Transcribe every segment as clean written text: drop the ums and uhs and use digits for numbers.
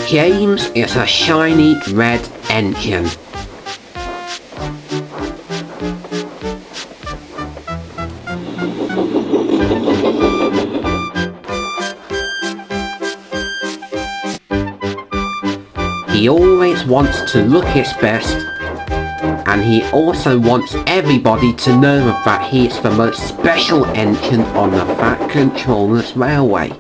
James is a shiny red engine. He always wants to look his best, and he also wants everybody to know that he is the most special engine on the Fat Controllers Railway.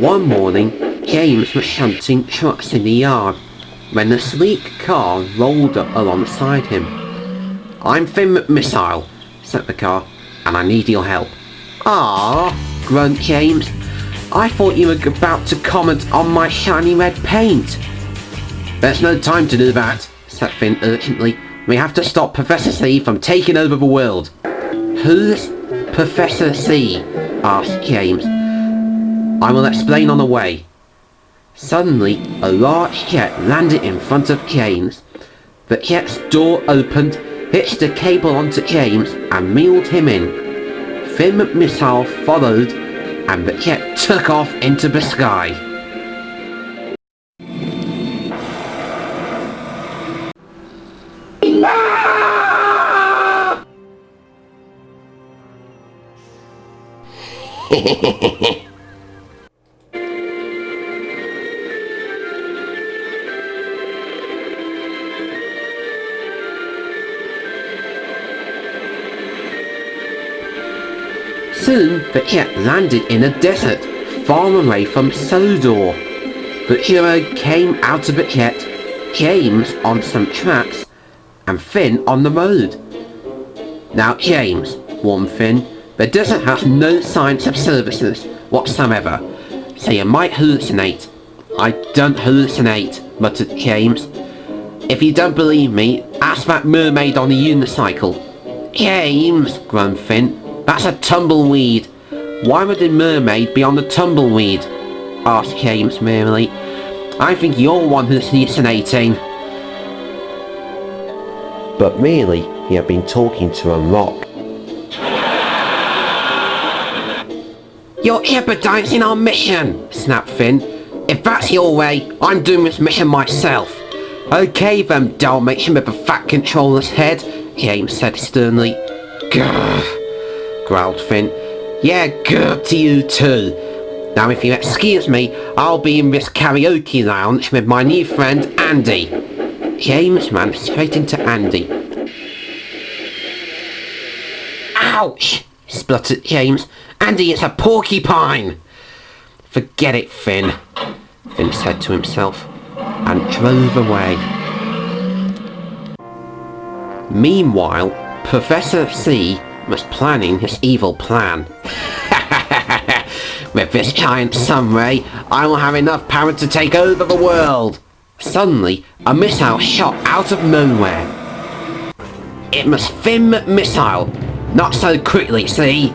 One morning, James was shunting trucks in the yard when a sleek car rolled up alongside him. "I'm Finn McMissle," said the car, "and I need your help." "Ah," groaned James, "I thought you were about to comment on my shiny red paint." "There's no time to do that," said Finn urgently. "We have to stop Professor C from taking over the world." "Who's Professor C?" asked James. "I will explain on the way." Suddenly, a large jet landed in front of James. The jet's door opened, hitched a cable onto James, and wheeled him in. Finn McMissle followed, and the jet took off into the sky. Soon, the jet landed in a desert, far away from Sodor. The hero came out of the jet, James on some tracks, and Finn on the road. "Now James," warned Finn, "the desert has no signs of services whatsoever, so you might hallucinate." "I don't hallucinate," muttered James. "If you don't believe me, ask that mermaid on the unicycle." "James," groaned Finn, "that's a tumbleweed." "Why would the mermaid be on the tumbleweed?" asked James merrily. "I think you're one who's hallucinating." But really, he had been talking to a rock. "You're jeopardizing our mission," snapped Finn. "If that's your way, I'm doing this mission myself." "Okay then, Dalmatian with a fat controller's head," James said sternly. "Grr," growled Finn. "Yeah, grr to you too. Now if you excuse me, I'll be in this karaoke lounge with my new friend Andy." James ran straight into Andy. "Ouch!" spluttered James. "Andy, it's a porcupine!" "Forget it, Finn," Finn said to himself, and drove away. Meanwhile, Professor C was planning his evil plan. "With this giant sun ray, I will have enough power to take over the world." Suddenly, a missile shot out of nowhere. It was Finn McMissle. Not so quickly, see?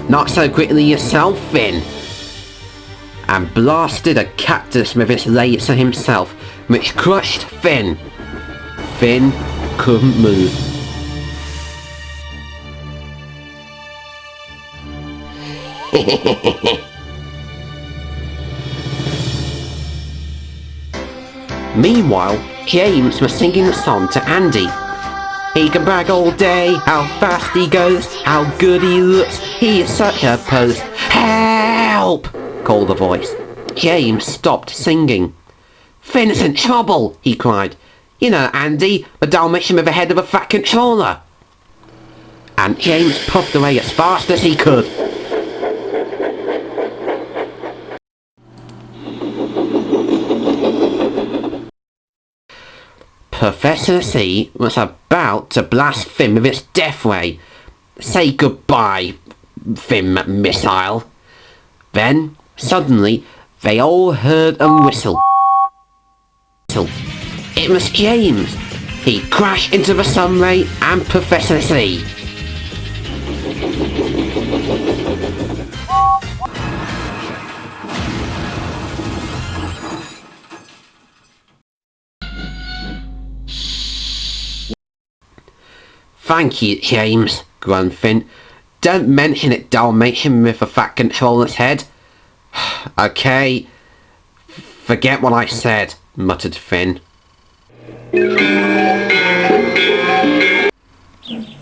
Not so quickly yourself, Finn. And blasted a cactus with its laser himself, which crushed Finn. Finn couldn't move. Meanwhile, James was singing the song to Andy. He can brag all day, how fast he goes, how good he looks, he is such a pose. Help! Called the voice. James stopped singing. Finn's in trouble, he cried. You know, Andy, the Dalmatian with the head of a fat controller. And James puffed away as fast as he could. Professor C was about to blast Finn with its death ray. Say goodbye, Finn McMissle. Then, suddenly, they all heard a whistle. It was James. He crashed into the sunray and Professor C. Thank you, James, groaned Finn. Don't mention it, Dalmatian with a fat controller's head. Okay. Forget what I said, muttered Finn.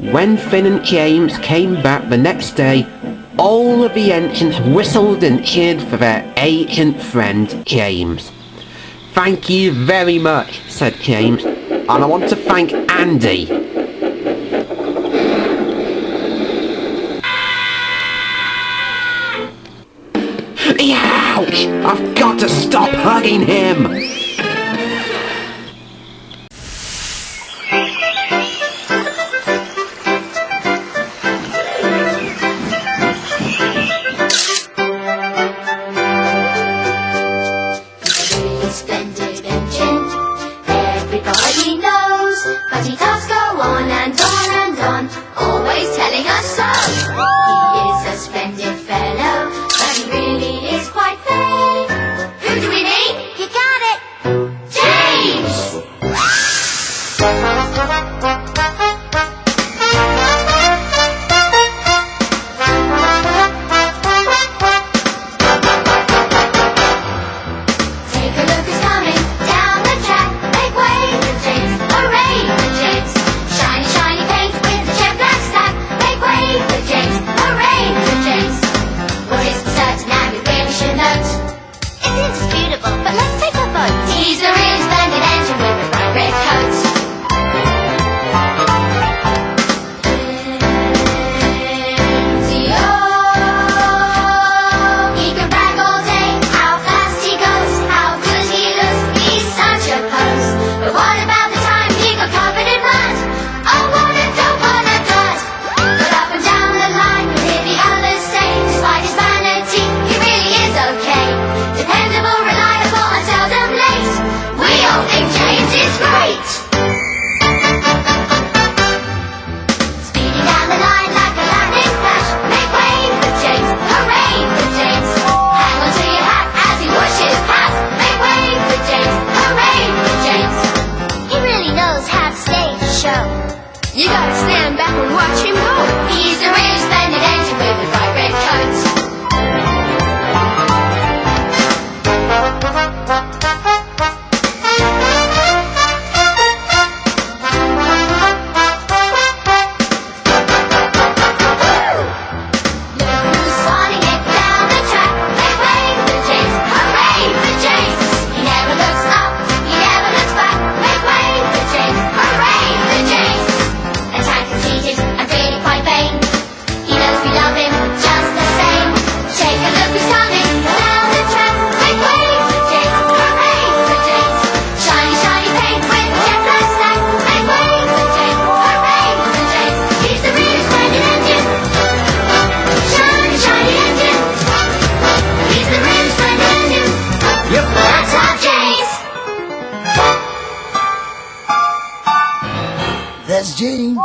When Finn and James came back the next day, all of the engines whistled and cheered for their ancient friend, James. Thank you very much, said James, and I want to thank Andy. Ouch! I've got to stop hugging him! Splendid engine, everybody knows, but he does go on and on and on, always telling us so. He is a splendid fellow, but he really is quite vain. Who do we mean? You got it! James! Take a look who's coming down the track. Make way for James, hooray for James. Shiny, shiny paint with the jet black stack. Make way for James, hooray for James. What is for certain and we really should note? It's indisputable, but let's take a vote. He's a really splendid engine with a bright red coat. He can brag all day, how fast he goes, how good he looks, he's such a pose. But what about the time he got covered in mud? Oh, what a dope on a dud. But up and down the line, you'll hear the others say, despite his vanity, he really is okay. Dependable, reliable, and seldom late. We all think James is great. Speeding down the line like a lightning flash. Make way for James, hooray for James. Hang on to your hat as he whooshes past. Make way for James, hooray for James. He really knows how to stage a show. You gotta stand back and watch him go. He's a really splendid engine with a bright red coat. Look who's swatting it down the track. Make way for James, hooray for James. He never looks up, he never looks back. Make way for James, hooray for James. A tank conceited and really That's James.